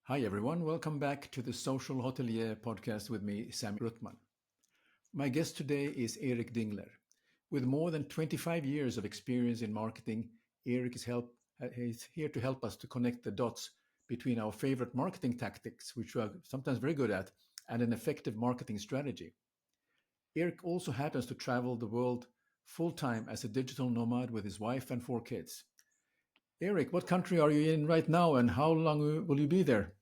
Hi, everyone. Welcome back to the Social Hotelier Podcast with me, Sam-Erik Ruttmann. My guest today is Eric Dingler. With more than 25 years of experience in marketing, Eric is here to help us to connect the dots between our favorite marketing tactics, which we are sometimes very good at, and an effective marketing strategy. Eric also happens to travel the world full time as a digital nomad with his wife and 4 kids. Eric, what country are you in right now and how long will you be there?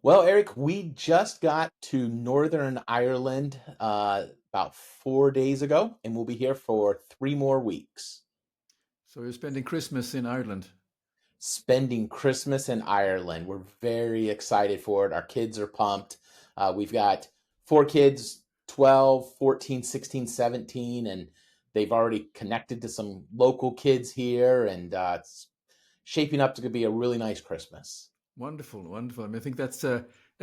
Well, Eric, we just got to Northern Ireland about 4 days ago, and we'll be here for 3 more weeks. So you're spending Christmas in Ireland. Spending Christmas in Ireland. We're very excited for it. Our kids are pumped. We've got 4 kids, 12, 14, 16, 17, and they've already connected to some local kids here, and it's shaping up to be a really nice Christmas. Wonderful, wonderful. I mean, I think that's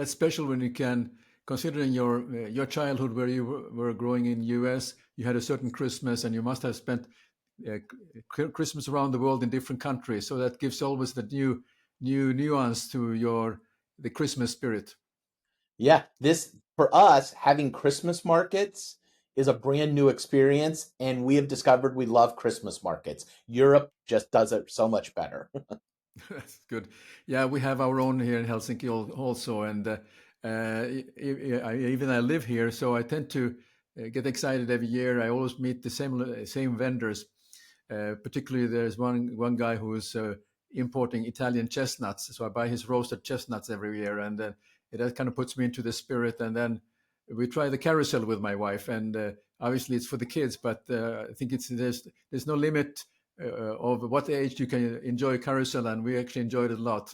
special when you can, considering your childhood where you were growing in US, you had a certain Christmas, and you must have spent Christmas around the world in different countries. So that gives always the new nuance to the Christmas spirit. Yeah, this for us having Christmas markets is a brand new experience, and we have discovered we love Christmas markets. Europe just does it so much better. That's good. Yeah, we have our own here in Helsinki also, and even I live here, so I tend to get excited every year. I always meet the same vendors. Particularly, there's one guy who is importing Italian chestnuts, so I buy his roasted chestnuts every year, and that kind of puts me into the spirit. And then we try the carousel with my wife, and obviously it's for the kids, but I think there's no limit of what age you can enjoy carousel, and we actually enjoyed it a lot.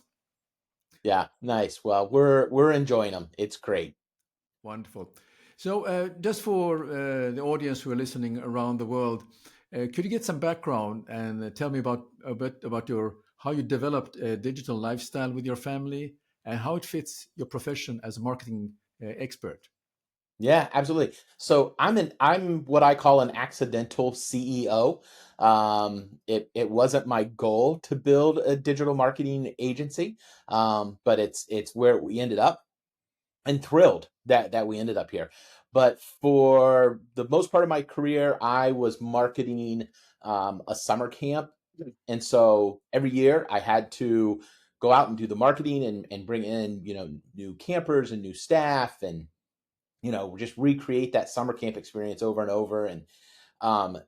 Yeah, nice. Well, we're enjoying them. It's great. Wonderful. So, just for the audience who are listening around the world, could you get some background and tell me about a bit about your how you developed a digital lifestyle with your family and how it fits your profession as a marketing expert? Yeah, absolutely. So I'm what I call an accidental CEO. It wasn't my goal to build a digital marketing agency, but it's where we ended up. And thrilled that we ended up here. But for the most part of my career, I was marketing a summer camp, and so every year I had to go out and do the marketing and bring in new campers and new staff, and just recreate that summer camp experience over and over. And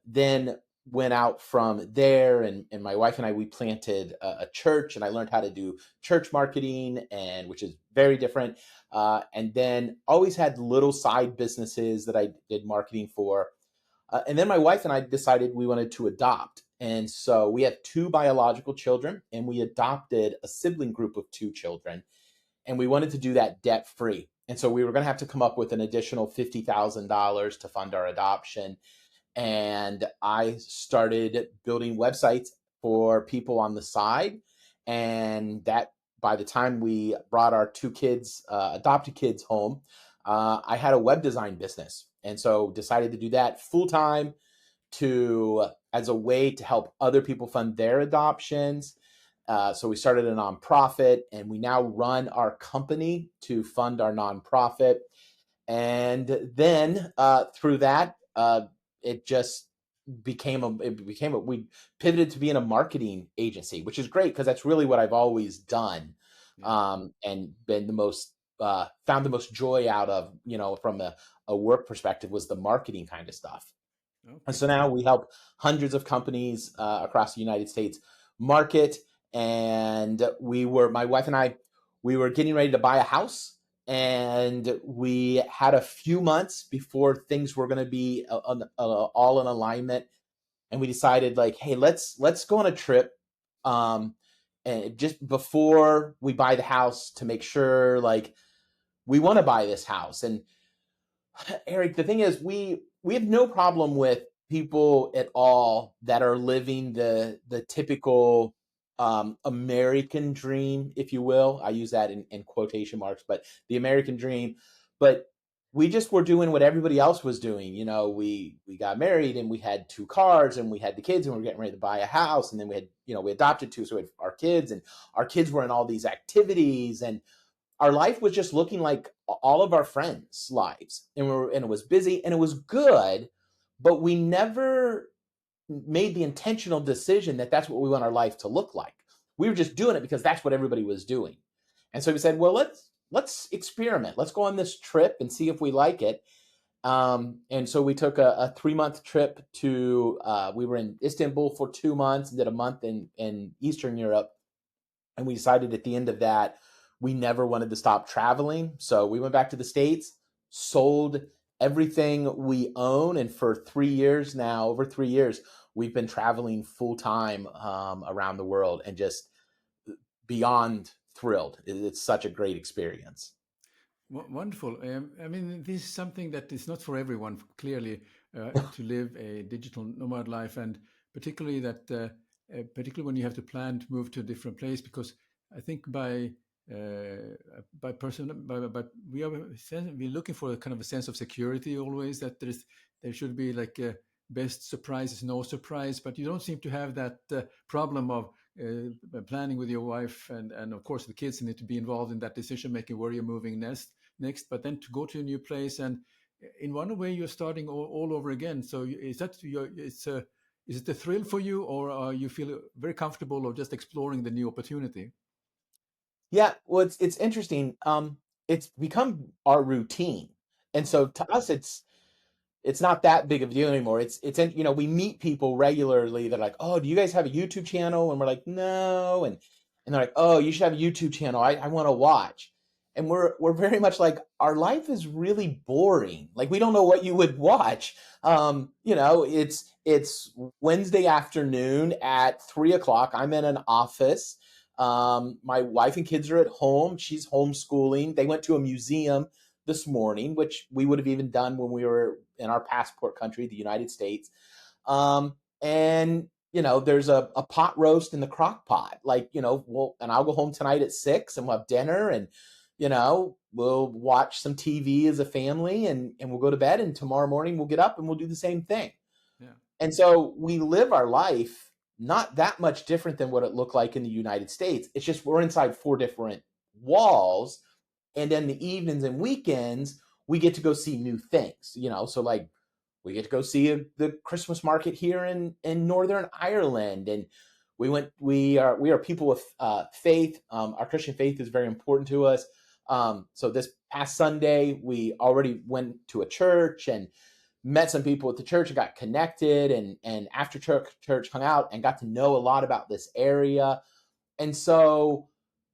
then went out from there, and my wife and I, we planted a church, and I learned how to do church marketing, and which is very different. And then always had little side businesses that I did marketing for. And then my wife and I decided we wanted to adopt. And so we have two biological children, and we adopted a sibling group of two children, and we wanted to do that debt free. And so we were going to have to come up with an additional $50,000 to fund our adoption. And I started building websites for people on the side. And that by the time we brought our two kids, adopted kids home, I had a web design business. And so decided to do that full time to as a way to help other people fund their adoptions. So we started a nonprofit, and we now run our company to fund our nonprofit. And then through that, it just we pivoted to being a marketing agency, which is great because that's really what I've always done, Yeah. and been the most found the most joy out of, from a work perspective, was the marketing kind of stuff. And Okay. so now we help hundreds of companies across the United States market. And my wife and I, we were getting ready to buy a house, and we had a few months before things were going to be all in alignment. And we decided, like, hey, let's go on a trip, and just before we buy the house, to make sure, like, we want to buy this house. And Eric, the thing is, we have no problem with people at all that are living the typical American dream, if you will. I use that in quotation marks, but the American dream. But we just were doing what everybody else was doing. We got married and we had 2 cars and we had the kids and we were getting ready to buy a house. And then we adopted 2. So we had our kids, and our kids were in all these activities, and our life was just looking like all of our friends' lives. And it was busy and it was good, but we never made the intentional decision that that's what we want our life to look like. We were just doing it because that's what everybody was doing. And so we said, well, let's experiment. Let's go on this trip and see if we like it. And so we took a 3-month trip to, we were in Istanbul for 2 months and did a month in Eastern Europe. And we decided at the end of that, we never wanted to stop traveling. So we went back to the States, sold everything we own. And for 3 years now, over 3 years, we've been traveling full time around the world, and just beyond thrilled. It's such a great experience. Wonderful. I mean, this is something that is not for everyone, clearly, to live a digital nomad life, and particularly particularly when you have to plan to move to a different place, because I think we're looking for a kind of a sense of security always, that there should be like a best surprise is no surprise, but you don't seem to have that problem of planning with your wife, and of course the kids need to be involved in that decision making where you're moving next, but then to go to a new place, and in one way you're starting all over again. So is it a thrill for you, or you feel very comfortable of just exploring the new opportunity? Yeah, well, it's interesting. It's become our routine, and so to us, it's not that big of a deal anymore. We meet people regularly that are like, oh, do you guys have a YouTube channel? And we're like, no. And they're like, oh, you should have a YouTube channel. I want to watch. And we're very much like, our life is really boring. Like, we don't know what you would watch. It's Wednesday afternoon at 3 o'clock. I'm in an office. My wife and kids are at home. She's homeschooling. They went to a museum this morning, which we would have even done when we were in our passport country, the United States. And there's a pot roast in the crock pot. And I'll go home tonight at 6 and we'll have dinner, and we'll watch some TV as a family, and we'll go to bed, and tomorrow morning we'll get up and we'll do the same thing. Yeah. And so we live our life not that much different than what it looked like in the United States. It's just we're inside 4 different walls. And then the evenings and weekends, we get to go see new things, So like, we get to go see the Christmas market here in Northern Ireland. And we are people with faith. Our Christian faith is very important to us. So this past Sunday, we already went to a church and met some people at the church and got connected, and after church hung out and got to know a lot about this area. And so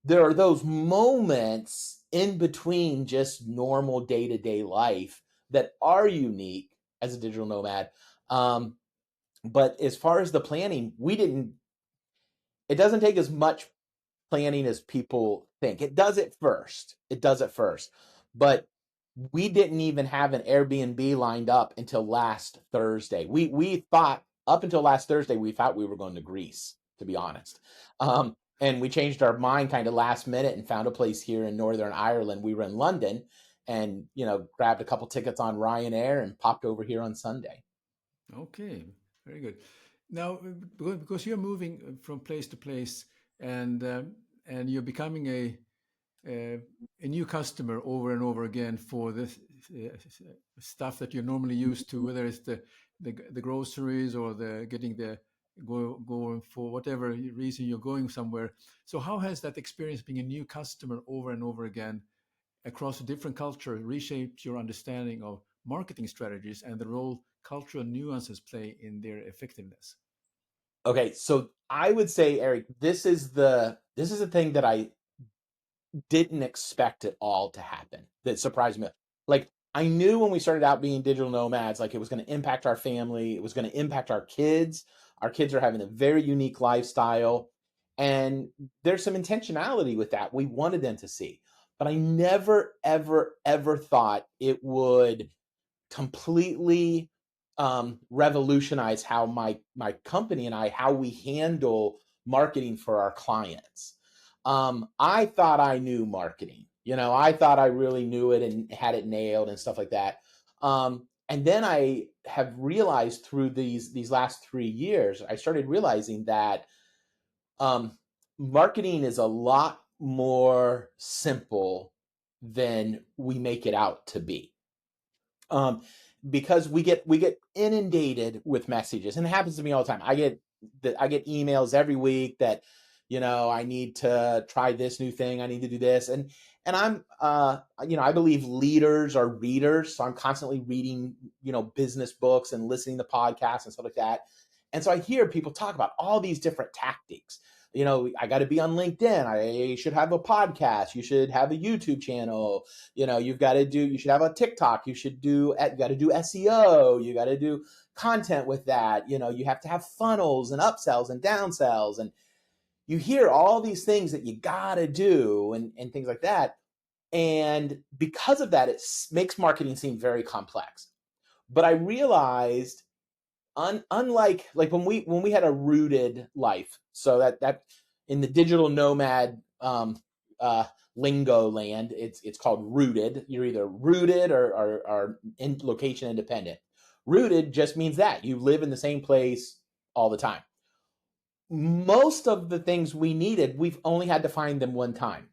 there are those moments in between just normal day-to-day life that are unique as a digital nomad. But as far as the planning, it doesn't take as much planning as people think. It does at first. But we didn't even have an Airbnb lined up until last Thursday. We thought, up until last Thursday, we thought we were going to Greece, to be honest. And we changed our mind kind of last minute and found a place here in Northern Ireland. We were in London and, grabbed a couple tickets on Ryanair and popped over here on Sunday. Okay, very good. Now, because you're moving from place to place, and you're becoming a new customer over and over again for this stuff that you're normally used to, whether it's the groceries or the getting the going for whatever reason you're going somewhere. So how has that experience being a new customer over and over again across a different culture reshaped your understanding of marketing strategies and the role cultural nuances play in their effectiveness? Okay, so I would say, Eric, this is the thing that I didn't expect at all to happen, that surprised me. Like, I knew when we started out being digital nomads, like, it was going to impact our family, it was going to impact our kids. Our kids are having a very unique lifestyle, and there's some intentionality with that we wanted them to see. But I never, ever, ever thought it would completely revolutionize how my company and how we handle marketing for our clients. I thought I knew marketing. I thought I really knew it and had it nailed and stuff like that. And then I have realized through these last 3 years, I started realizing that um, marketing is a lot more simple than we make it out to be. Um, because we get inundated with messages, and it happens to me all the time. I get emails every week that, I need to try this new thing, I need to do this, and I'm I believe leaders are readers, so I'm constantly reading business books and listening to podcasts and stuff like that. And so I hear people talk about all these different tactics. I got to be on LinkedIn, I should have a podcast, you should have a YouTube channel, you should have a TikTok, you got to do SEO, you got to do content with that, you have to have funnels and upsells and downsells, and you hear all these things that you got to do and things like that. And because of that, it makes marketing seem very complex. But I realized, unlike like when we had a rooted life, so that in the digital nomad lingo land, it's called rooted. You're either rooted or in location independent. Rooted just means that you live in the same place all the time. Most of the things we needed, we've only had to find them one time.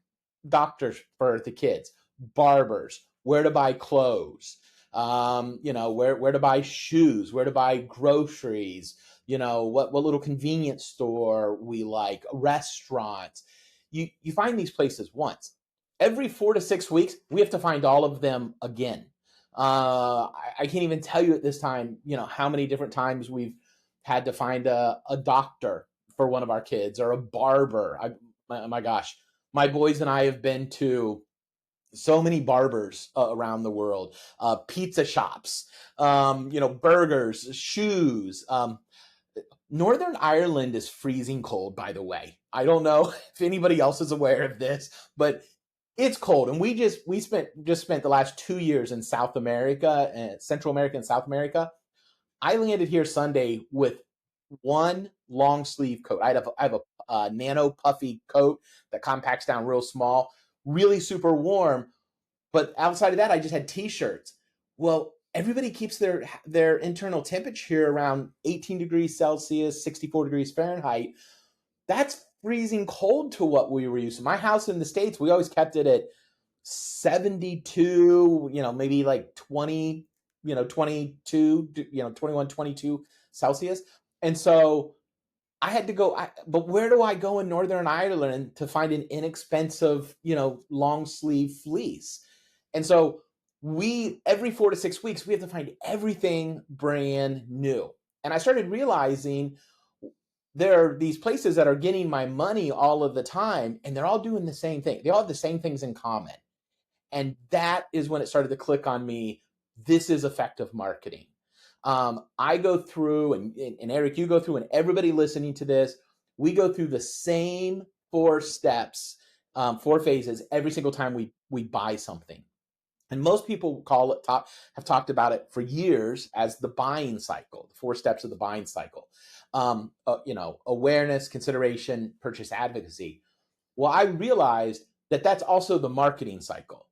Doctors for the kids, barbers, where to buy clothes, where to buy shoes, where to buy groceries, what little convenience store we like, restaurants. You find these places once. Every 4 to 6 weeks, we have to find all of them again. I can't even tell you at this time, how many different times we've had to find a doctor for one of our kids, or a barber. My gosh, my boys and I have been to so many barbers around the world, pizza shops, burgers, shoes. Northern Ireland is freezing cold, by the way. I don't know if anybody else is aware of this, but it's cold. And we spent the last 2 years in South America, Central America and South America. I landed here Sunday with one long sleeve coat. I have a nano puffy coat that compacts down real small, really super warm. But outside of that, I just had t-shirts. Well, everybody keeps their internal temperature around 18 degrees Celsius, 64 degrees Fahrenheit. That's freezing cold to what we were used to. My house in the States, we always kept it at 72, maybe like 20, 22, 21, 22 Celsius. And so I had to go, but where do I go in Northern Ireland to find an inexpensive, long sleeve fleece? And so every 4 to 6 weeks, we have to find everything brand new. And I started realizing there are these places that are getting my money all of the time, and they're all doing the same thing. They all have the same things in common. And that is when it started to click on me. This is effective marketing. I go through, and Eric, you go through, and everybody listening to this, we go through the same 4 steps, 4 phases every single time we buy something. And most people have talked about it for years as the buying cycle, the 4 steps of the buying cycle. Awareness, consideration, purchase, advocacy. Well, I realized that that's also the marketing cycle.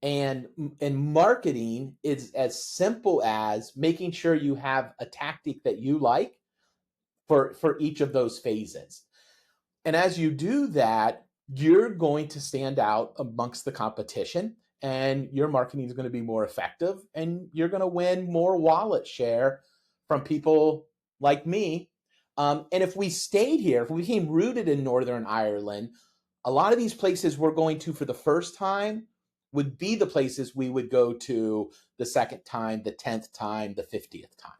And marketing is as simple as making sure you have a tactic that you like for each of those phases. And as you do that, you're going to stand out amongst the competition, and your marketing is going to be more effective, and you're going to win more wallet share from people like me. And if we stayed here, if we became rooted in Northern Ireland, a lot of these places we're going to for the first time would be the places we would go to the second time, the 10th time, the 50th time.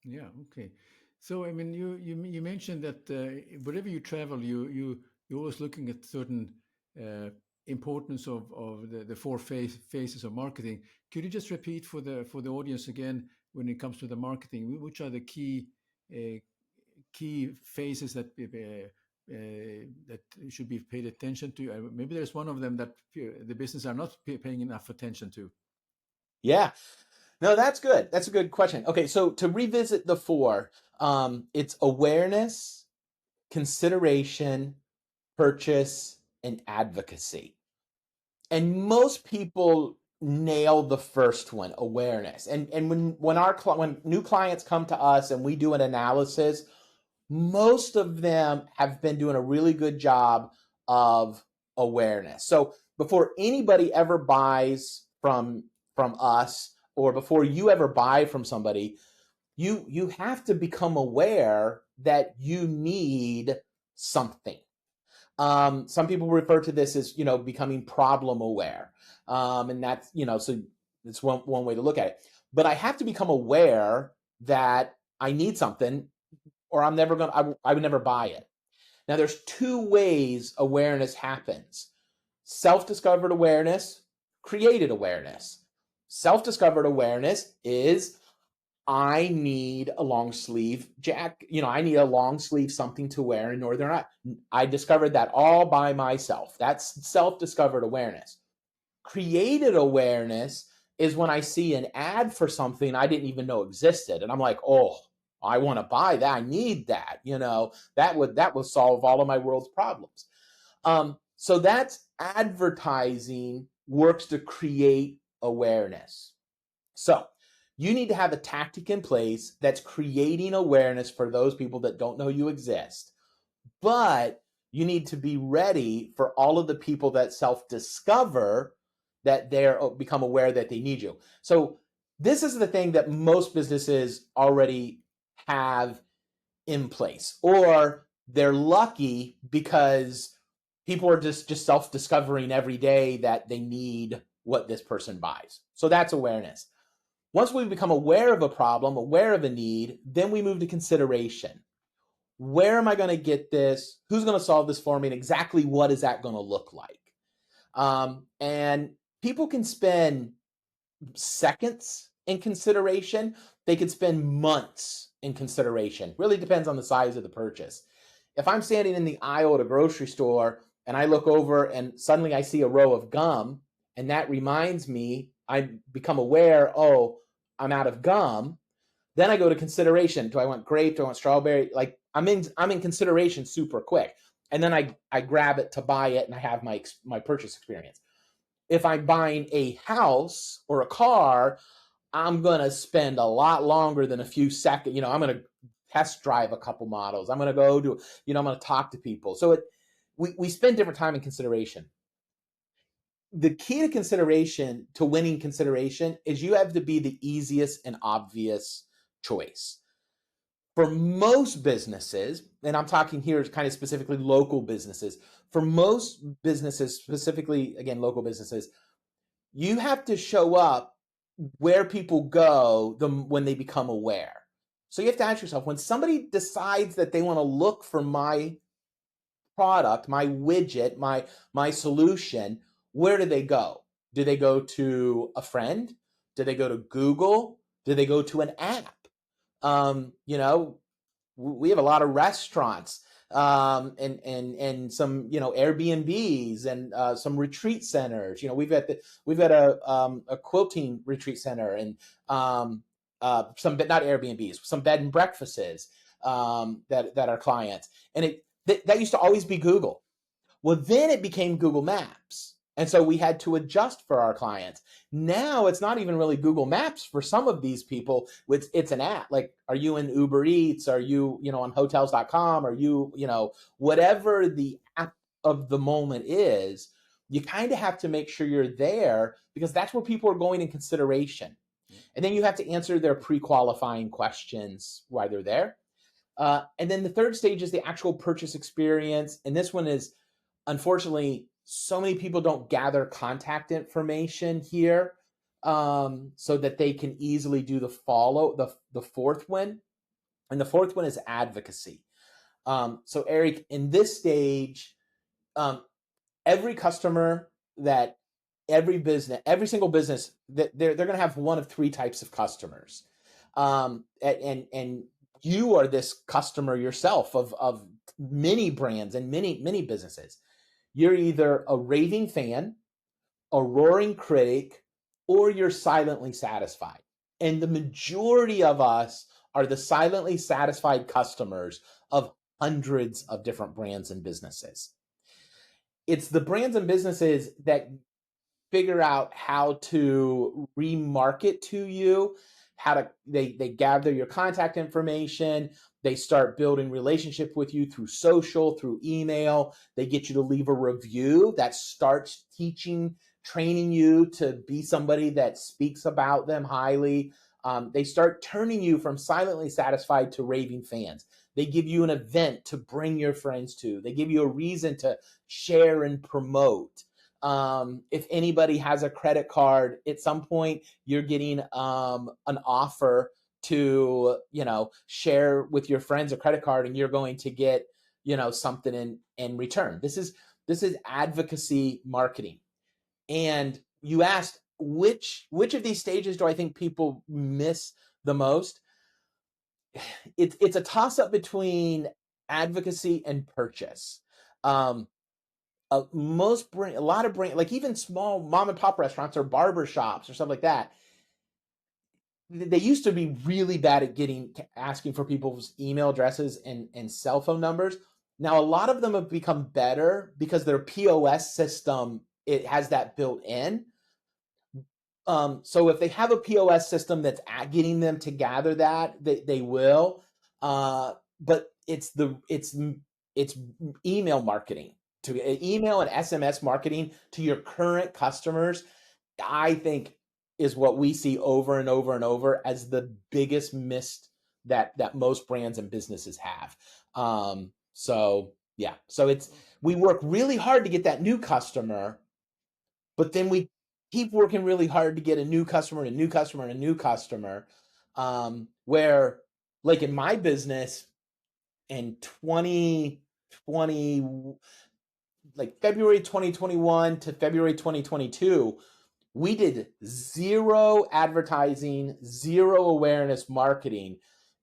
Yeah. Okay. So I mean, you mentioned that wherever you travel, you're always looking at certain uh, importance of the four phases of marketing. Could you just repeat for the audience again when it comes to the marketing? Which are the key phases that should be paid attention to? Maybe there's one of them that the business are not paying enough attention to. Yeah. No, that's good. That's a good question. Okay, so to revisit the 4, it's awareness, consideration, purchase, and advocacy. And most people nail the first one, awareness. And when new clients come to us and we do an analysis, most of them have been doing a really good job of awareness. So before anybody ever buys from us, or before you ever buy from somebody, you have to become aware that you need something. Some people refer to this as, becoming problem aware. And that's, so it's one way to look at it. But I have to become aware that I need something, or I would never buy it. Now, there's two ways awareness happens: self-discovered awareness, created awareness. Self-discovered awareness is, I need a long sleeve I need a long sleeve something to wear in Northern. I discovered that all by myself. That's self-discovered awareness. Created awareness is when I see an ad for something I didn't even know existed, and I'm like, oh, I want to buy that. I need that. That would solve all of my world's problems. So that's advertising works to create awareness. So you need to have a tactic in place that's creating awareness for those people that don't know you exist. But you need to be ready for all of the people that self-discover that they're become aware that they need you. So this is the thing that most businesses already have in place, or they're lucky because people are just self-discovering every day that they need what this person buys. So that's awareness. Once we become aware of a problem, aware of a need, then we move to consideration. Where am I going to get this? Who's going to solve this for me? And exactly what is that going to look like? And people can spend seconds in consideration. They could spend months in consideration. Really depends on the size of the purchase. If I'm standing in the aisle at a grocery store and I look over and suddenly I see a row of gum, and that reminds me, I become aware, oh, I'm out of gum. Then I go to consideration. Do I want grape? Do I want strawberry? Like I'm in consideration super quick. And then I grab it to buy it, and I have my purchase experience. If I'm buying a house or a car, I'm going to spend a lot longer than a few seconds. I'm going to test drive a couple models. I'm going to go to, I'm going to talk to people. So we spend different time in consideration. The key to consideration, to winning consideration, is you have to be the easiest and obvious choice. For most businesses, and I'm talking here kind of specifically local businesses, for most businesses, specifically, again, local businesses, you have to show up where people go when they become aware. So you have to ask yourself, when somebody decides that they want to look for my product, my widget, my solution, where do they go? Do they go to a friend? Do they go to Google? Do they go to an app? We have a lot of restaurants, and some Airbnbs, and some retreat centers. We've got a quilting retreat center, and some, but not Airbnbs, some bed and breakfasts, that are clients, and that used to always be Google. Well, then it became Google Maps. And so we had to adjust for our clients. Now it's not even really Google Maps for some of these people. It's an app. Like, are you in Uber Eats? Are you, on hotels.com? Are you, whatever the app of the moment is, you kind of have to make sure you're there, because that's where people are going in consideration. And then you have to answer their pre-qualifying questions while they're there. And then the third stage is the actual purchase experience. And this one is, unfortunately, so many people don't gather contact information here, so that they can easily do the fourth one. And the fourth one is advocacy. So Eric, in this stage, every customer that every single business, that they're going to have one of three types of customers. And you are this customer yourself of many brands and many businesses. You're either a raving fan, a roaring critic, or you're silently satisfied. And the majority of us are the silently satisfied customers of hundreds of different brands and businesses. It's the brands and businesses that figure out how to remarket to you, how to they gather your contact information, they start building relationship with you through social, through email, they get you to leave a review that starts training you to be somebody that speaks about them highly. They start turning you from silently satisfied to raving fans. They give you an event to bring your friends to. They give you a reason to share and promote. If anybody has a credit card, at some point you're getting an offer to, share with your friends a credit card, and you're going to get, something in return. This is advocacy marketing. And you asked which of these stages do I think people miss the most? It's a toss up between advocacy and purchase. A lot of brand, like even small mom and pop restaurants or barber shops or stuff like that, they used to be really bad at asking for people's email addresses and cell phone numbers. Now, a lot of them have become better because their POS system, it has that built in. So if they have a POS system that's getting them to gather that, they will. But it's email marketing, to email and SMS marketing to your current customers, I think is what we see over and over and over as the biggest miss that most brands and businesses have. So we work really hard to get that new customer, but then we keep working really hard to get a new customer and a new customer and a new customer. Where, like in my business in 2020, like February 2021 to February 2022, we did zero advertising, zero awareness marketing.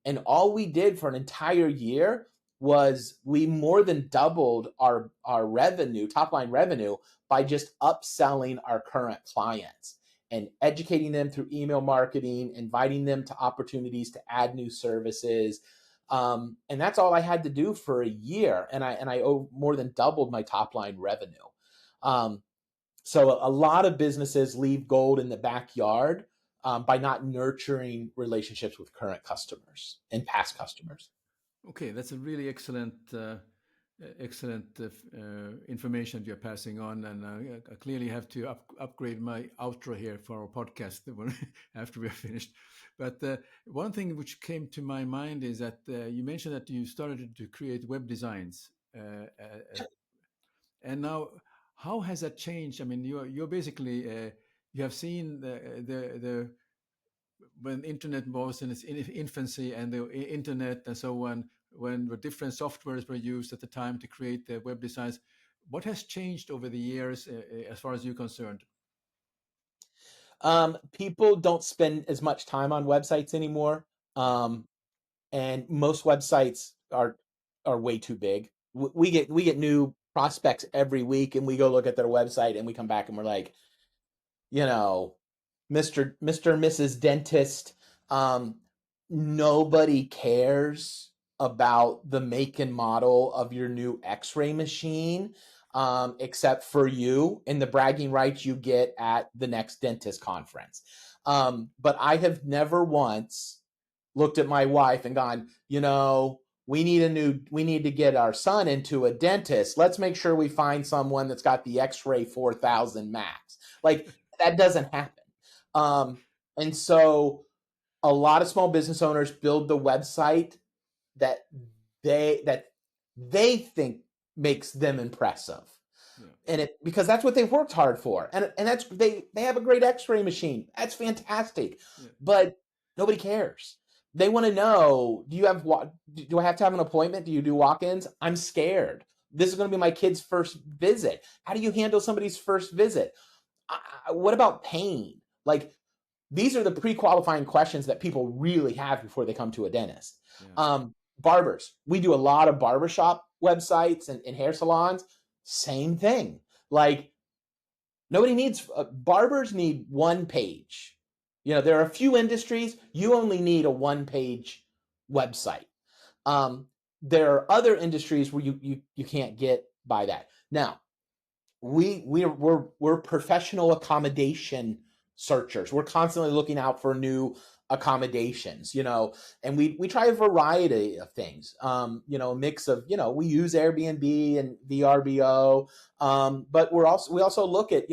And all we did for an entire year was we more than doubled our revenue, top line revenue, by just upselling our current clients and educating them through email marketing, inviting them to opportunities to add new services. And that's all I had to do for a year. And I more than doubled my top line revenue. So a lot of businesses leave gold in the backyard by not nurturing relationships with current customers and past customers. Okay, that's a really excellent information you're passing on, and I clearly have to upgrade my outro here for our podcast after we're finished. But one thing which came to my mind is that you mentioned that you started to create web designs, and now how has that changed? I mean, you're basically you have seen the when internet was in its infancy and the internet and so on, when the different softwares were used at the time to create the web designs. What has changed over the years as far as you're concerned? People don't spend as much time on websites anymore. And most websites are way too big. We get new prospects every week, and we go look at their website, and we come back and we're like, Mr. Mrs. Dentist, nobody cares about the make and model of your new X-ray machine, except for you and the bragging rights you get at the next dentist conference. But I have never once looked at my wife and gone, we need to get our son into a dentist. Let's make sure we find someone that's got the X-ray 4000 max. Like, that doesn't happen. And so a lot of small business owners build the website that they think makes them impressive. Yeah. And because that's what they've worked hard for. And that's they have a great X-ray machine. That's fantastic. Yeah. But nobody cares. They want to know, do I have to have an appointment? Do you do walk-ins? I'm scared. This is going to be my kid's first visit. How do you handle somebody's first visit? What about pain? Like, these are the pre-qualifying questions that people really have before they come to a dentist. Yeah. Barbers. We do a lot of barbershop websites and hair salons. Same thing. Like, nobody needs, barbers need one page. There are a few industries, you only need a one-page website. There are other industries where you can't get by that. Now, we're professional accommodation searchers. We're constantly looking out for new accommodations, and we try a variety of things. A mix of, we use Airbnb and VRBO, but we also look at,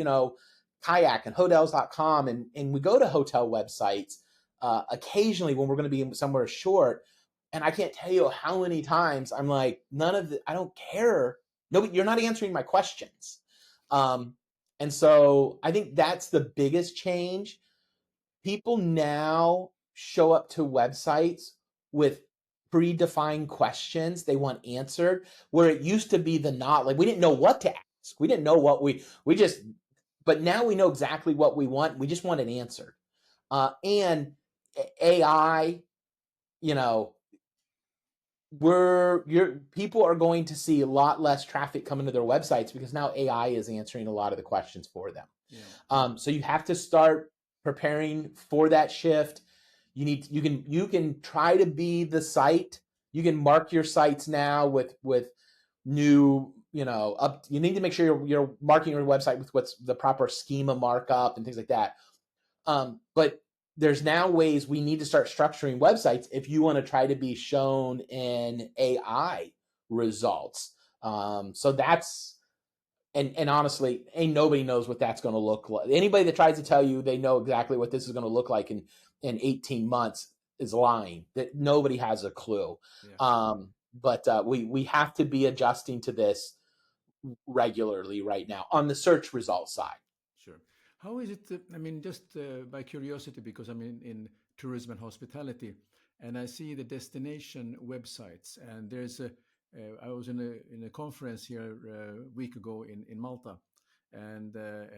Kayak and hotels.com, and we go to hotel websites occasionally when we're going to be somewhere short. And I can't tell you how many times I'm like, I don't care. No, you're not answering my questions. And so I think that's the biggest change. People now show up to websites with predefined questions they want answered, where it used to be we didn't know what to ask. We didn't know what but now we know exactly what we want. We just want it answered. And AI, people are going to see a lot less traffic coming to their websites because now AI is answering a lot of the questions for them. Yeah. So you have to start preparing for that shift. You can try to be the site. You can mark your sites now with new, you need to make sure you're marking your website with what's the proper schema markup and things like that. But there's now ways we need to start structuring websites if you want to try to be shown in AI results. So that's, and honestly, ain't nobody knows what that's going to look like. Anybody that tries to tell you they know exactly what this is going to look like in 18 months is lying. That nobody has a clue. Yeah. But we have to be adjusting to this regularly right now on the search results side. Sure. How is it? Just by curiosity, because I'm in tourism and hospitality, and I see the destination websites, and I was in a conference here a week ago in Malta, and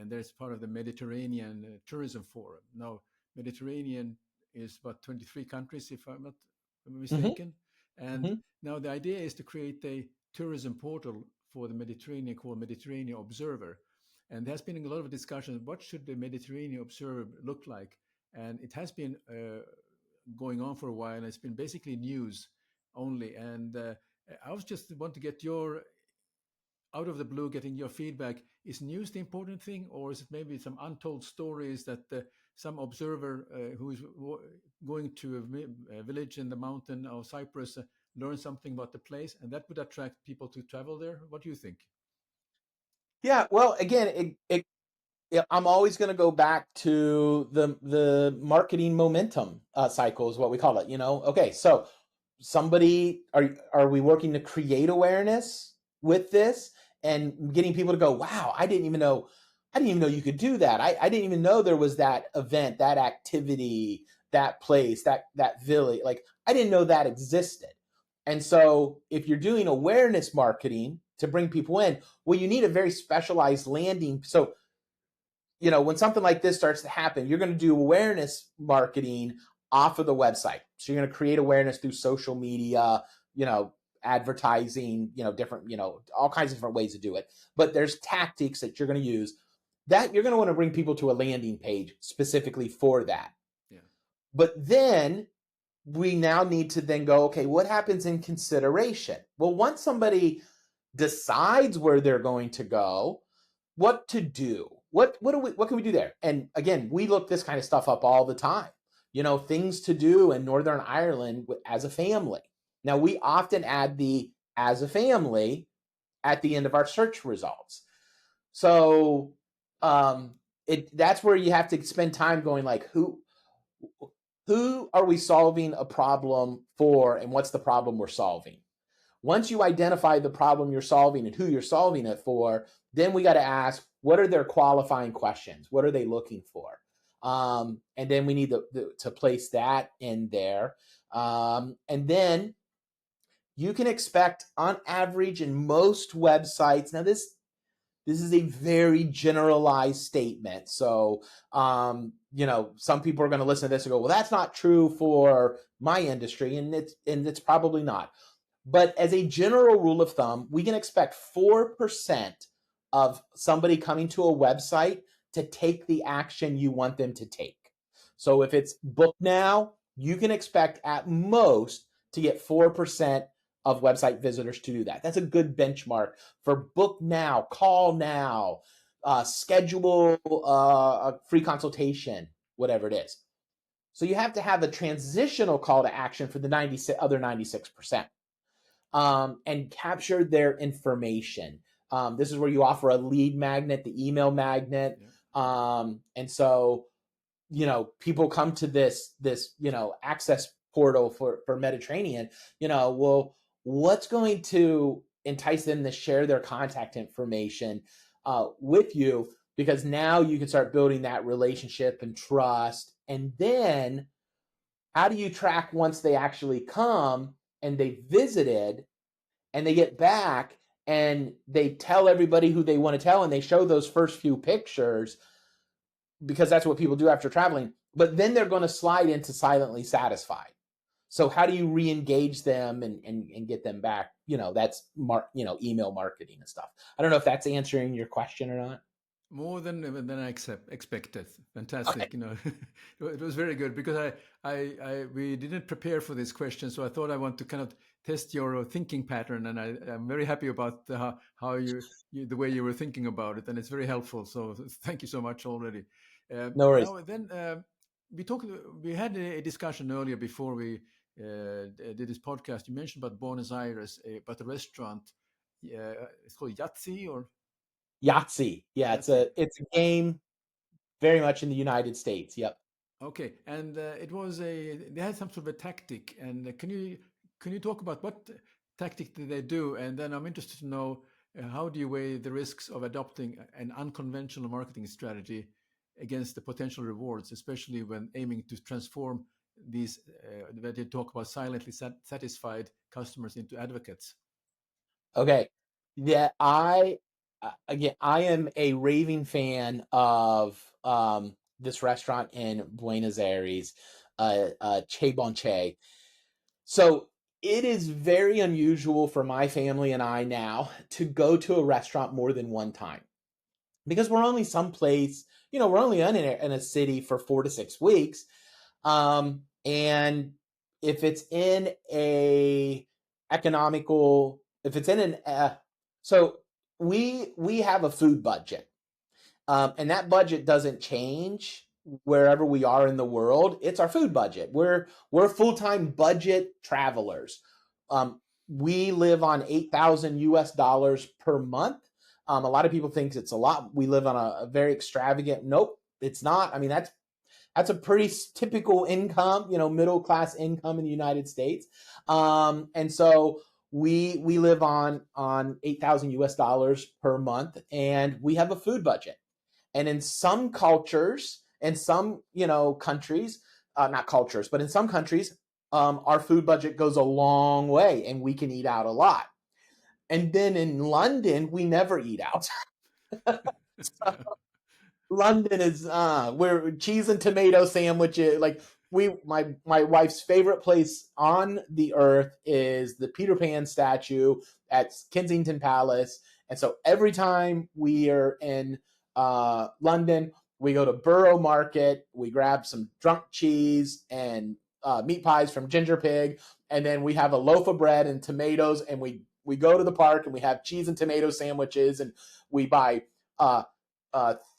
there's part of the Mediterranean Tourism Forum. Now, Mediterranean is about 23 countries, if I'm not mistaken, and now the idea is to create a tourism portal for the Mediterranean called Mediterranean Observer. And there's been a lot of discussion, what should the Mediterranean Observer look like? And it has been going on for a while. It's been basically news only. And I was just want to get out of the blue, getting your feedback. Is news the important thing, or is it maybe some untold stories that some observer who is going to a village in the mountain of Cyprus learn something about the place, and that would attract people to travel there? What do you think? Yeah, well, again, I'm always going to go back to the marketing momentum cycle is what we call it. Okay, so are we working to create awareness with this and getting people to go, wow, I didn't even know you could do that. I didn't even know there was that event, that activity, that place, that village. Like, I didn't know that existed. And so if you're doing awareness marketing to bring people in, well, you need a very specialized landing. So, when something like this starts to happen, you're going to do awareness marketing off of the website. So you're going to create awareness through social media, advertising, different, all kinds of different ways to do it. But there's tactics that you're going to use that you're going to want to bring people to a landing page specifically for that. Yeah. But then we now need to then go, okay, what happens in consideration? Well, once somebody decides where they're going to go, what to do? What can we do there? And again, we look this kind of stuff up all the time. Things to do in Northern Ireland as a family. Now, we often add the as a family at the end of our search results. So that's where you have to spend time going like, who are we solving a problem for, and what's the problem we're solving? Once you identify the problem you're solving and who you're solving it for, then we got to ask, what are their qualifying questions? What are they looking for? And then we need to place that in there. And then you can expect, on average, in most websites, now this is a very generalized statement. So, some people are going to listen to this and go, well, that's not true for my industry. And it's probably not. But as a general rule of thumb, we can expect 4% of somebody coming to a website to take the action you want them to take. So if it's book now, you can expect at most to get 4% of website visitors to do that. That's a good benchmark for book now, call now, schedule a free consultation, whatever it is. So you have to have a transitional call to action for the other 96%, and capture their information. This is where you offer a lead magnet, the email magnet. Yeah. And so, people come to this, access portal for Mediterranean, well, what's going to entice them to share their contact information with you? Because now you can start building that relationship and trust. And then how do you track once they actually come and they visited and they get back and they tell everybody who they want to tell and they show those first few pictures, because that's what people do after traveling. But then they're going to slide into silently satisfied. So how do you re-engage them and get them back? That's email marketing and stuff. I don't know if that's answering your question or not. More than I expected. Fantastic. Okay. It was very good, because we didn't prepare for this question, so I thought I want to kind of test your thinking pattern, and I'm very happy about how the way you were thinking about it, and it's very helpful. So thank you so much already. No worries. Now then, we had a discussion earlier before we did this podcast. You mentioned about Buenos Aires, about a restaurant. It's called Yahtzee, or Yahtzee. Yeah, Yahtzee. It's a game very much in the United States. Yep. Okay, and they had some sort of a tactic, and can you talk about what tactic did they do? And then I'm interested to know, how do you weigh the risks of adopting an unconventional marketing strategy against the potential rewards, especially when aiming to transform these that you talk about silently satisfied customers into advocates? Okay, yeah, I am a raving fan of this restaurant in Buenos Aires, Che Bonche. So it is very unusual for my family and I now to go to a restaurant more than one time, because we're only someplace, we're only in a city for 4 to 6 weeks. And if it's in so we have a food budget, and that budget doesn't change wherever we are in the world. It's our food budget. We're full-time budget travelers. We live on $8,000 per month. A lot of people think it's a lot. We live on a very extravagant. Nope, it's not. I mean, that's a pretty typical income, middle class income in the United States. And so we live on $8,000 per month, and we have a food budget. And in some cultures, and some countries, not cultures, but in some countries, our food budget goes a long way, and we can eat out a lot. And then in London, we never eat out. So, London is where cheese and tomato sandwiches. Like my wife's favorite place on the earth is the Peter Pan statue at Kensington Palace. And so every time we are in London, we go to Borough Market, we grab some drunk cheese and meat pies from Ginger Pig, and then we have a loaf of bread and tomatoes, and we go to the park and we have cheese and tomato sandwiches, and we buy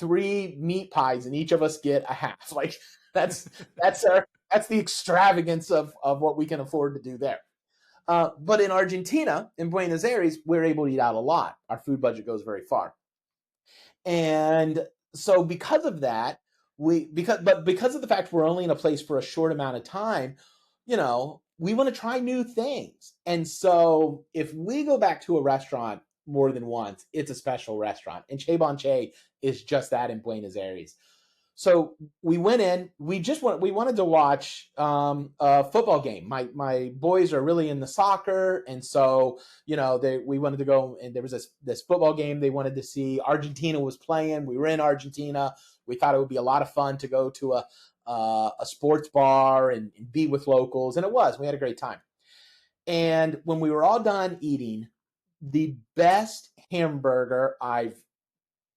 3 meat pies, and each of us get a half. Like that's the extravagance of what we can afford to do there. But in Argentina, in Buenos Aires, we're able to eat out a lot. Our food budget goes very far. And so because of that, because of the fact we're only in a place for a short amount of time, we want to try new things. And so if we go back to a restaurant more than once, it's a special restaurant. And Che Bonche is just that in Buenos Aires. So we went in, we wanted to watch a football game. My boys are really into soccer. And so, we wanted to go, and there was this football game they wanted to see. Argentina was playing. We were in Argentina. We thought it would be a lot of fun to go to a sports bar and be with locals. And it was, we had a great time. And when we were all done eating, the best hamburger I've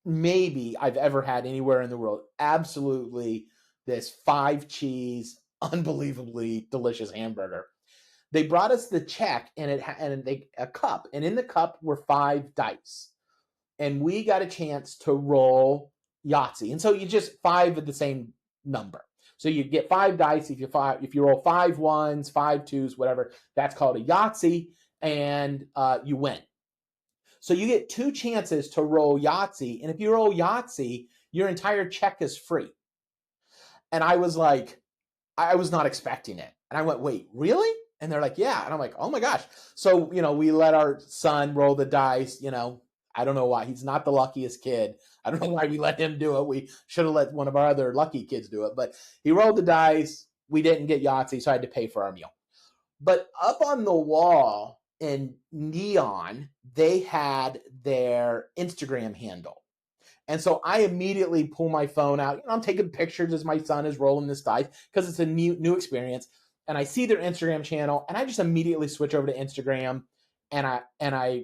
ever had anywhere in the world. Absolutely, this 5 cheese, unbelievably delicious hamburger. They brought us the check, and a cup, and in the cup were 5 dice, and we got a chance to roll Yahtzee. And so you just 5 of the same number. So you get 5 dice. If you roll 5 ones, 5 twos, whatever, that's called a Yahtzee, and you win. So you get 2 chances to roll Yahtzee, and if you roll Yahtzee, your entire check is free. And I was like, I was not expecting it. And I went, wait, really? And they're like, yeah. And I'm like, oh my gosh. So, we let our son roll the dice. I don't know why. He's not the luckiest kid. I don't know why we let him do it. We should have let one of our other lucky kids do it. But he rolled the dice. We didn't get Yahtzee, so I had to pay for our meal. But up on the wall in neon, they had their Instagram handle. And so I immediately pull my phone out. I'm taking pictures as my son is rolling this dice because it's a new experience. And I see their Instagram channel, and I just immediately switch over to Instagram, and I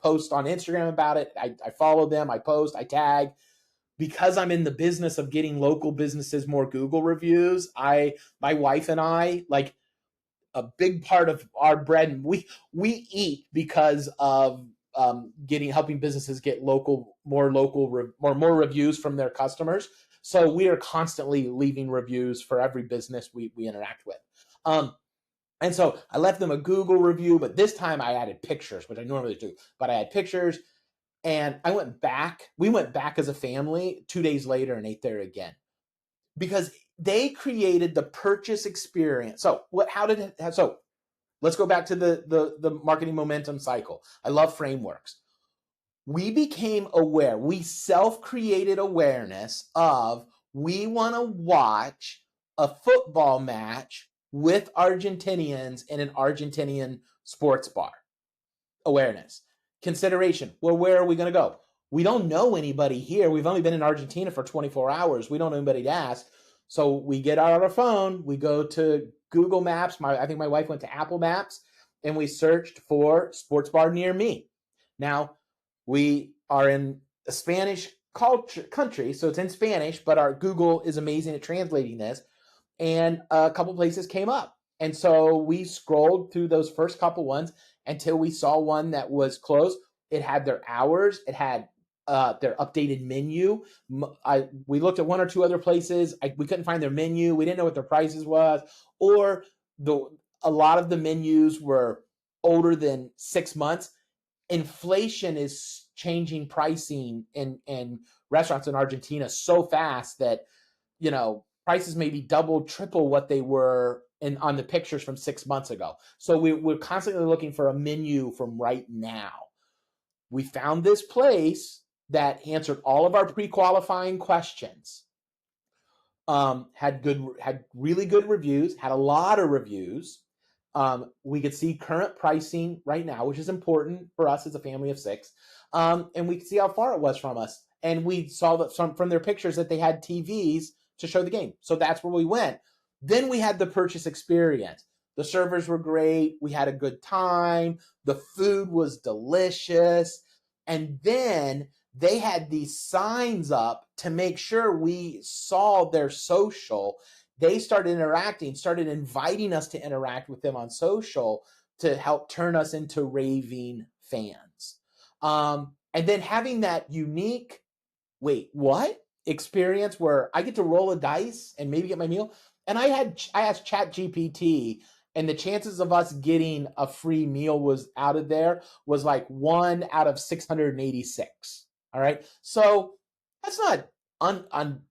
post on Instagram about it. I follow them, I post, I tag. Because I'm in the business of getting local businesses more Google reviews, my wife and I, like, a big part of our bread, and we eat because of helping businesses get more reviews from their customers. So we are constantly leaving reviews for every business we interact with. And so I left them a Google review, but this time I added pictures, which I normally do, but I had pictures, and we went back as a family 2 days later and ate there again, because they created the purchase experience. So let's go back to the marketing momentum cycle. I love frameworks. We became aware. We self-created awareness of, we want to watch a football match with Argentinians in an Argentinian sports bar. Awareness. Consideration. Well, where are we going to go? We don't know anybody here. We've only been in Argentina for 24 hours. We don't know anybody to ask. So we get out our phone, we go to Google Maps. I think my wife went to Apple Maps, and we searched for sports bar near me. Now, we are in a Spanish country, so it's in Spanish, but our Google is amazing at translating this, and a couple places came up. And so we scrolled through those first couple ones until we saw one that was close. It had their hours. It had their updated menu. We looked at 1 or 2 other places. We couldn't find their menu. We didn't know what their prices was, or a lot of the menus were older than 6 months. Inflation is changing pricing in restaurants in Argentina so fast that, prices may be double, triple what they were on the pictures from 6 months ago. So we're constantly looking for a menu from right now. We found this place that answered all of our pre-qualifying questions, had really good reviews, had a lot of reviews. We could see current pricing right now, which is important for us as a family of 6. And we could see how far it was from us. And we saw that from their pictures that they had TVs to show the game. So that's where we went. Then we had the purchase experience. The servers were great. We had a good time. The food was delicious. And then they had these signs up to make sure we saw their social. They started inviting us to interact with them on social to help turn us into raving fans. And then having that unique, wait, what? Experience where I get to roll a dice and maybe get my meal. And I asked ChatGPT, and the chances of us getting a free meal was like 1 out of 686. All right. So that's not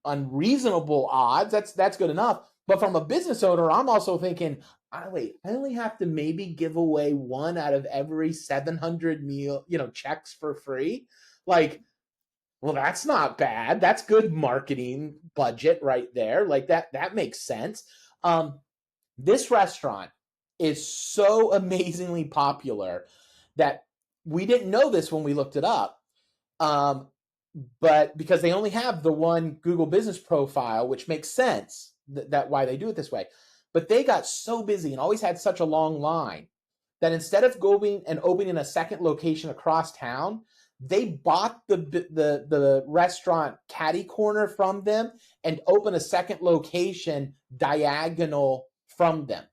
unreasonable odds. That's good enough. But from a business owner, I'm also thinking, I only have to maybe give away 1 out of every 700 checks for free. Like, well, that's not bad. That's good marketing budget right there. Like that makes sense. This restaurant is so amazingly popular that we didn't know this when we looked it up. But because they only have the one Google business profile, which makes sense that why they do it this way. But they got so busy and always had such a long line that instead of going and opening a second location across town, they bought the restaurant caddy corner from them and opened a second location diagonal from them.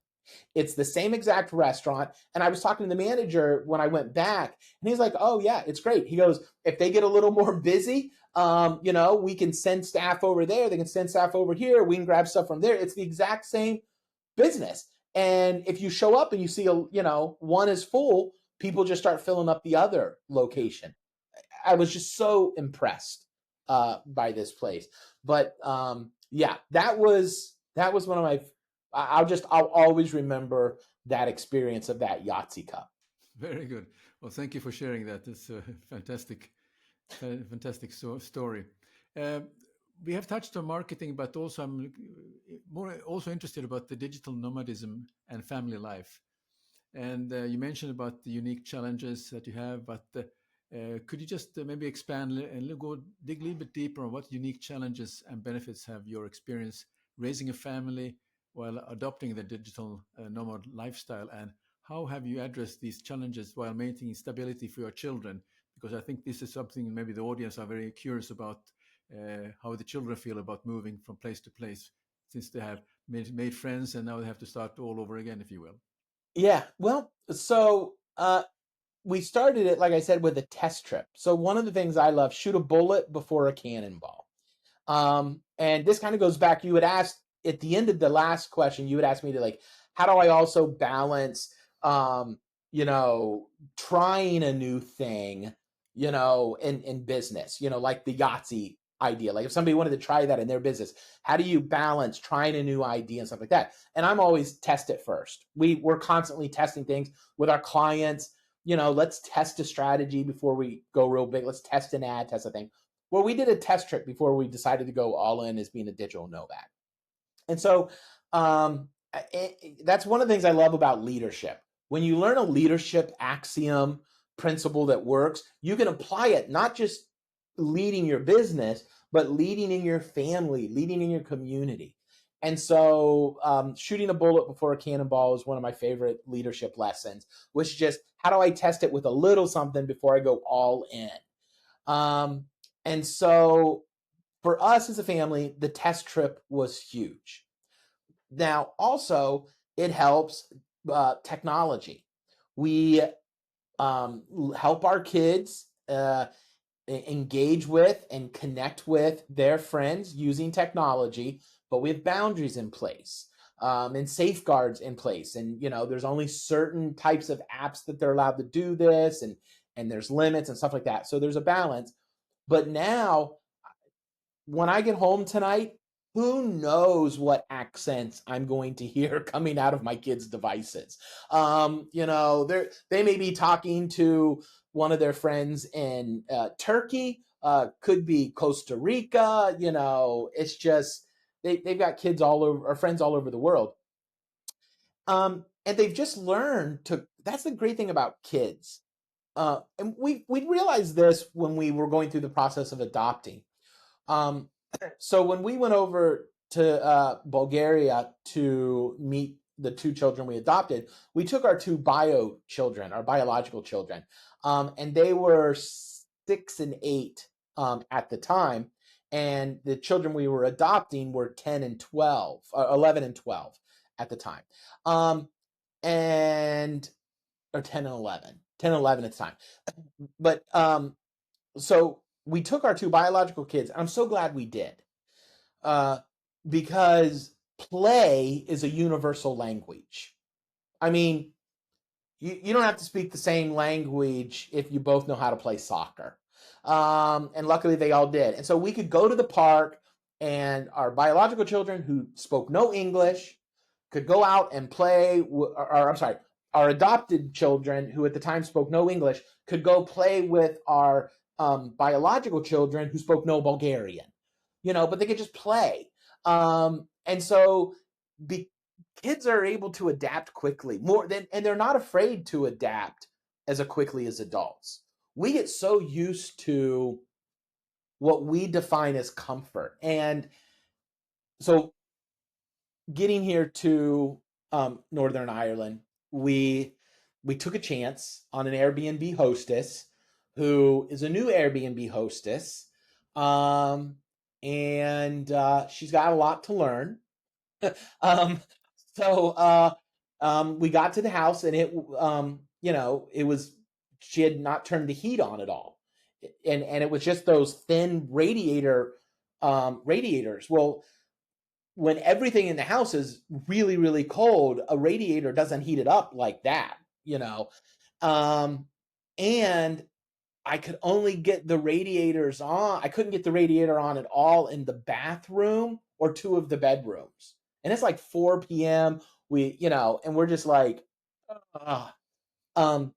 It's the same exact restaurant. And I was talking to the manager when I went back, and he's like, "Oh yeah, it's great." He goes, "If they get a little more busy, we can send staff over there. They can send staff over here. We can grab stuff from there. It's the exact same business. And if you show up and you see one is full, people just start filling up the other location." I was just so impressed by this place. But yeah, that was one of my. I'll always remember that experience of that Yahtzee Cup. Very good. Well, thank you for sharing that. It's a fantastic story. Uh, we have touched on marketing, but also I'm more also interested about the digital nomadism and family life. And you mentioned about the unique challenges that you have, but could you just maybe expand and dig a little bit deeper on what unique challenges and benefits have your experience raising a family while adopting the digital nomad lifestyle, and how have you addressed these challenges while maintaining stability for your children? Because I think this is something maybe the audience are very curious about, how the children feel about moving from place to place, since they have made friends and now they have to start all over again, if you will. Yeah, well, so we started it, like I said, with a test trip. So one of the things I love, shoot a bullet before a cannonball. And this kind of goes back, you had asked at the end of the last question, you would ask me to like, how do I also balance, trying a new thing, in business, like the Yahtzee idea. Like if somebody wanted to try that in their business, how do you balance trying a new idea and stuff like that? And I'm always test it first. We're constantly testing things with our clients. Let's test a strategy before we go real big. Let's test an ad, test a thing. Well, we did a test trip before we decided to go all in as being a digital nomad. And so that's one of the things I love about leadership. When you learn a leadership axiom, principle that works, you can apply it not just leading your business, but leading in your family, leading in your community. And so shooting a bullet before a cannonball is one of my favorite leadership lessons, which is just how do I test it with a little something before I go all in? And so for us as a family, the test trip was huge. Now, also, it helps technology. We help our kids engage with and connect with their friends using technology, but we have boundaries in place and safeguards in place. And, there's only certain types of apps that they're allowed to do this, and there's limits and stuff like that. So there's a balance. But now, when I get home tonight, who knows what accents I'm going to hear coming out of my kids' devices? They may be talking to one of their friends in Turkey, could be Costa Rica. It's just they've got kids all over, or friends all over the world, and they've just learned to. That's the great thing about kids, and we realized this when we were going through the process of adopting. So when we went over to Bulgaria to meet the two children we adopted, we took our two our biological children, and they were 6 and 8 at the time, and the children we were adopting were 10 and 12, 11 and 12 at the time, and or 10 and 11, 10 and 11 at the time, but so we took our two biological kids. I'm so glad we did, because play is a universal language. I mean, you don't have to speak the same language if you both know how to play soccer. And luckily they all did. And so we could go to the park, and our biological children who spoke no English could go out and play, or I'm sorry, our adopted children who at the time spoke no English could go play with our biological children who spoke no Bulgarian, but they could just play. And so kids are able to adapt quickly and they're not afraid to adapt as quickly as adults. We get so used to what we define as comfort. And so getting here to Northern Ireland, we took a chance on an Airbnb hostess who is a new Airbnb hostess. And she's got a lot to learn. um, so we got to the house, and it was, she had not turned the heat on at all, and it was just those thin radiators. Well, when everything in the house is really, really cold, a radiator doesn't heat it up like that, um, and I could only get the radiators on. I couldn't get the radiator on at all in the bathroom or two of the bedrooms. And it's like 4 p.m. And we're just like, ugh. um,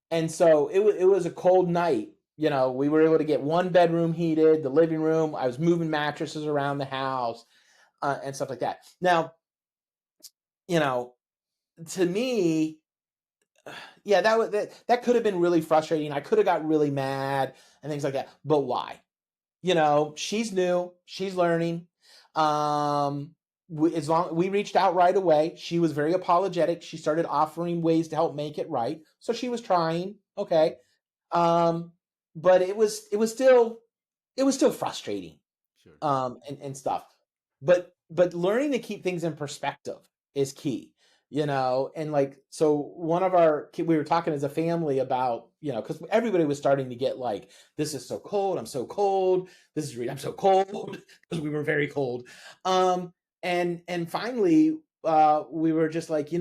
and so it was a cold night. We were able to get one bedroom heated, the living room. I was moving mattresses around the house, and stuff like that. Now, you know, to me, yeah, that could have been really frustrating. I could have got really mad and things like that. But why? She's new, she's learning. As long we reached out right away, she was very apologetic. She started offering ways to help make it right, so she was trying. Okay, um, but it was still frustrating, Sure. and stuff. But learning to keep things in perspective is key, and like, so we were talking as a family about, because everybody was starting to get like, this is so cold, I'm so cold, I'm so cold, because we were very cold. And finally, we were just like,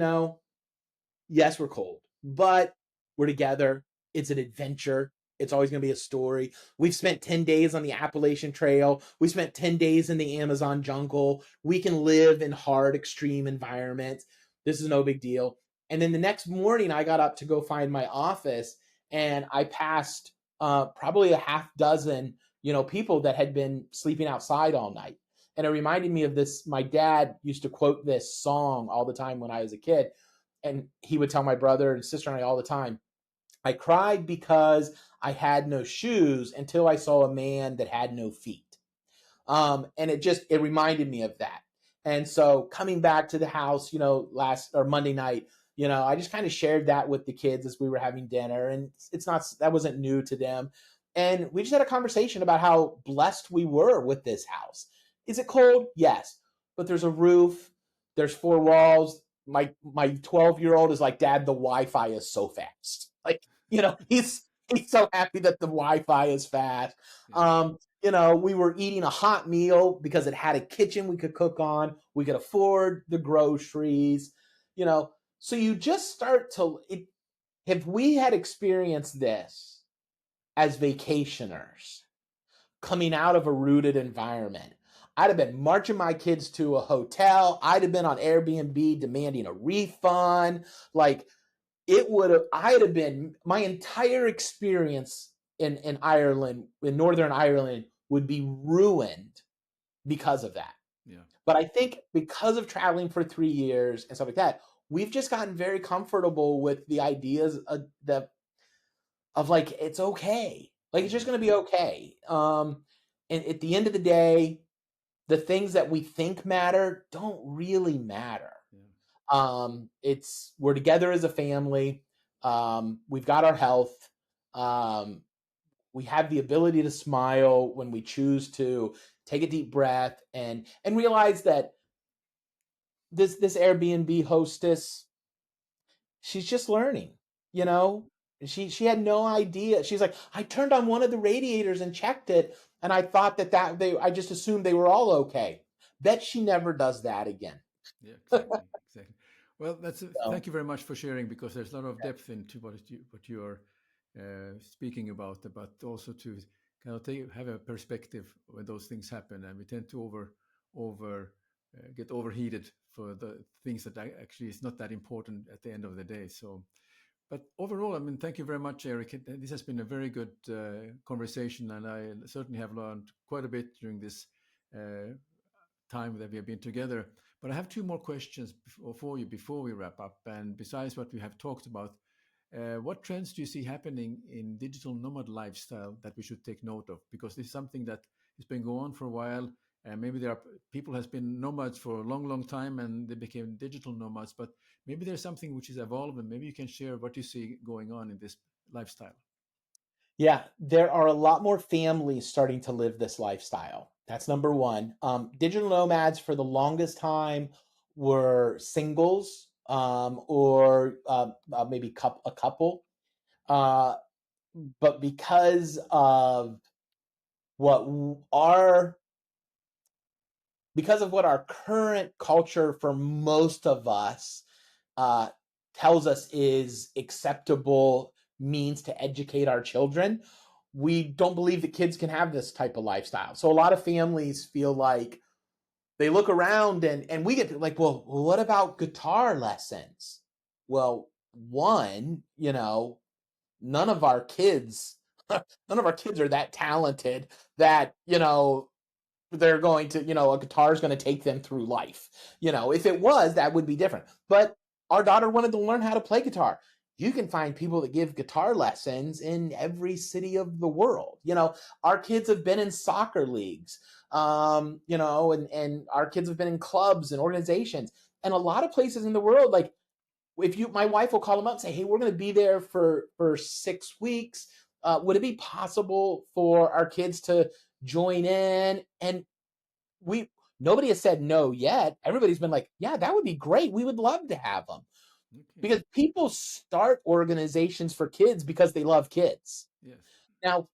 yes, we're cold, but we're together. It's an adventure. It's always going to be a story. We've spent 10 days on the Appalachian Trail. We spent 10 days in the Amazon jungle. We can live in hard, extreme environments. This is no big deal. And then the next morning, I got up to go find my office, and I passed probably a half dozen, people that had been sleeping outside all night. And it reminded me of this. My dad used to quote this song all the time when I was a kid, and he would tell my brother and sister and I all the time, I cried because I had no shoes until I saw a man that had no feet. And it reminded me of that. And so coming back to the house, last or Monday night, I just kind of shared that with the kids as we were having dinner, and that wasn't new to them. And we just had a conversation about how blessed we were with this house. Is it cold? Yes. But there's a roof, there's four walls. My 12-year-old is like, Dad, the Wi-Fi is so fast. Like, he's so happy that the Wi-Fi is fast. Yeah. We were eating a hot meal because it had a kitchen we could cook on. We could afford the groceries, So you just start if we had experienced this as vacationers coming out of a rooted environment, I'd have been marching my kids to a hotel. I'd have been on Airbnb demanding a refund. Like, I'd have been, my entire experience in Ireland, in Northern Ireland, would be ruined because of that. Yeah. But I think because of traveling for 3 years and stuff like that, we've just gotten very comfortable with the ideas of like, it's okay. Like, it's just going to be okay. And at the end of the day, the things that we think matter don't really matter. We're together as a family. We've got our health. We have the ability to smile when we choose to take a deep breath and realize that this Airbnb hostess, she's just learning, you know. She had no idea. She's like, I turned on one of the radiators and checked it, and I thought I just assumed they were all okay. Bet she never does that again. Yeah, exactly, exactly. Well, So, thank you very much for sharing, because there's a lot of depth into what you are speaking about, but also to kind of have a perspective when those things happen, and we tend to over get overheated for the things that actually is not that important at the end of the day. So, but overall, I mean, thank you very much, Eric. This has been a very good conversation, and I certainly have learned quite a bit during this uh, time that we have been together. But I have two more questions for you before we wrap up. And besides what we have talked about, what trends do you see happening in digital nomad lifestyle that we should take note of? Because this is something that has been going on for a while. And maybe there are people has been nomads for a long, long time, and they became digital nomads. But maybe there's something which is evolving. Maybe you can share what you see going on in this lifestyle. yeah, there are a lot more families starting to live this lifestyle. That's number one. Digital nomads for the longest time were singles, or maybe a couple. Uh, but what our because of what our current culture for most of us uh, tells us is acceptable means to educate our children, we don't believe that kids can have this type of lifestyle. So a lot of families feel like they look around and we get like, well, what about guitar lessons? Well, one, none of our kids, none of our kids are that talented that, they're going to, a guitar is going to take them through life. If it was, that would be different. But our daughter wanted to learn how to play guitar. You can find people that give guitar lessons in every city of the world. Our kids have been in soccer leagues, and our kids have been in clubs and organizations. And a lot of places in the world, like my wife will call them up and say, hey, we're going to be there for 6 weeks. Would it be possible for our kids to join in? And we nobody has said no yet. Everybody's been like, yeah, that would be great. We would love to have them. Okay. Because people start organizations for kids because they love kids. Yes. Now,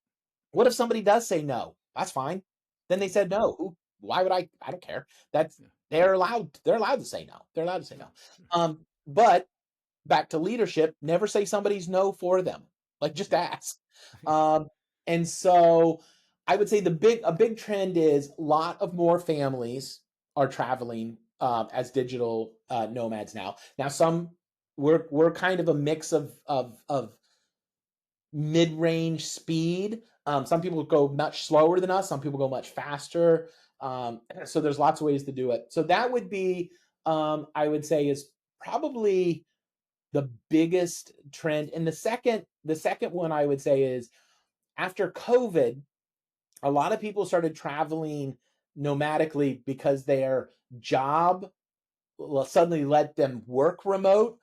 what if somebody does say no? That's fine. Then they said no. Why would I don't care. That's Yeah. they're allowed to say no. They're allowed to say Sure. no. Sure. But back to leadership, never say somebody's no for them. Like just Yeah. ask. Um, and so I would say a big trend is a lot of more families are traveling as digital nomads now. Now some we're kind of a mix of mid-range speed. Some people go much slower than us. Some people go much faster. So there's lots of ways to do it. So that would be, I would say, is probably the biggest trend. And the second one I would say is after COVID, a lot of people started traveling nomadically because their job suddenly let them work remote.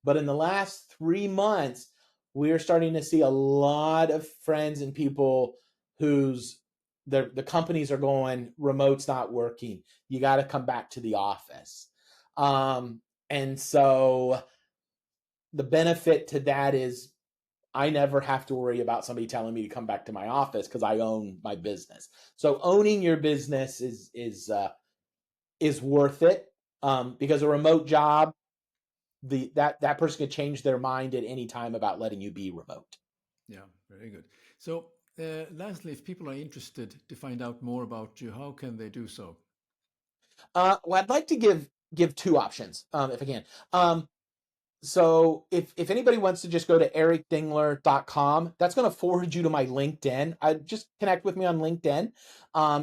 But in the last 3 months, we are starting to see a lot of friends and people whose the companies are going, remote's not working. You got to come back to the office. Um, and so the benefit to that is I never have to worry about somebody telling me to come back to my office because I own my business. So owning your business is worth it, because a remote job, that person could change their mind at any time about letting you be remote. Yeah. Very good. So, lastly, if people are interested to find out more about you, how can they do so? Well, I'd like to give two options, if I can. So if anybody wants to just go to ericdingler.com, that's going to forward you to my LinkedIn. Just connect with me on LinkedIn.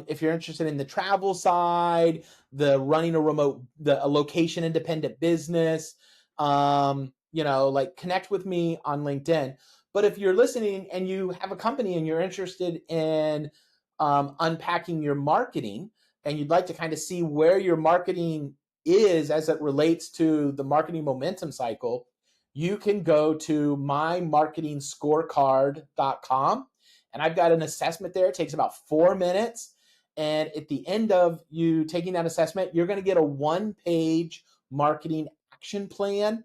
If you're interested in the travel side, the running a location independent business, like connect with me on LinkedIn. But if you're listening and you have a company and you're interested in unpacking your marketing and you'd like to kind of see where your marketing is as it relates to the marketing momentum cycle, you can go to mymarketingscorecard.com. And I've got an assessment there. It takes about 4 minutes. And at the end of you taking that assessment, you're going to get a 1-page marketing action plan,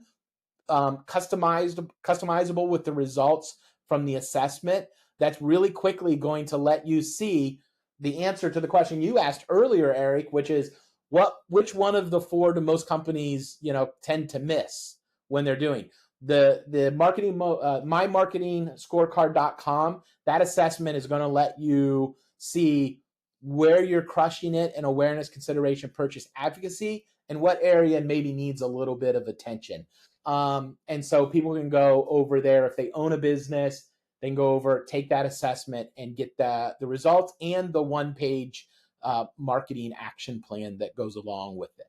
customizable with the results from the assessment. That's really quickly going to let you see the answer to the question you asked earlier, Eric, which is which one of the four do most companies tend to miss when they're doing the marketing. mymarketingscorecard.com. That assessment is going to let you see where you're crushing it in awareness, consideration, purchase, advocacy, and what area maybe needs a little bit of attention. And so people can go over there if they own a business. They can go over, take that assessment, and get the results and the 1-page marketing action plan that goes along with it.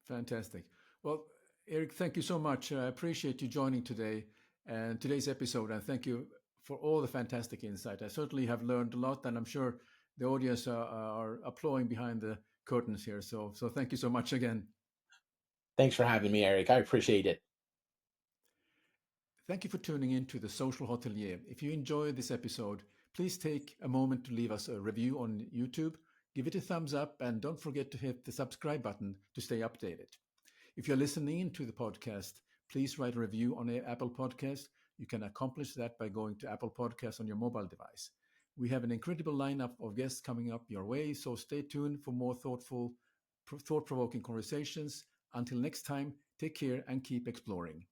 Fantastic. Well, Eric, thank you so much. I appreciate you joining today and today's episode. And thank you for all the fantastic insight. I certainly have learned a lot, and I'm sure the audience are applauding behind the curtains here. So thank you so much again. Thanks for having me, Eric. I appreciate it. Thank you for tuning in to the Social Hotelier. If you enjoyed this episode, please take a moment to leave us a review on YouTube, give it a thumbs up, and don't forget to hit the subscribe button to stay updated. If you're listening to the podcast, please write a review on Apple Podcast. You can accomplish that by going to Apple Podcast on your mobile device. We have an incredible lineup of guests coming up your way, so stay tuned for more thought-provoking conversations. Until next time, take care and keep exploring.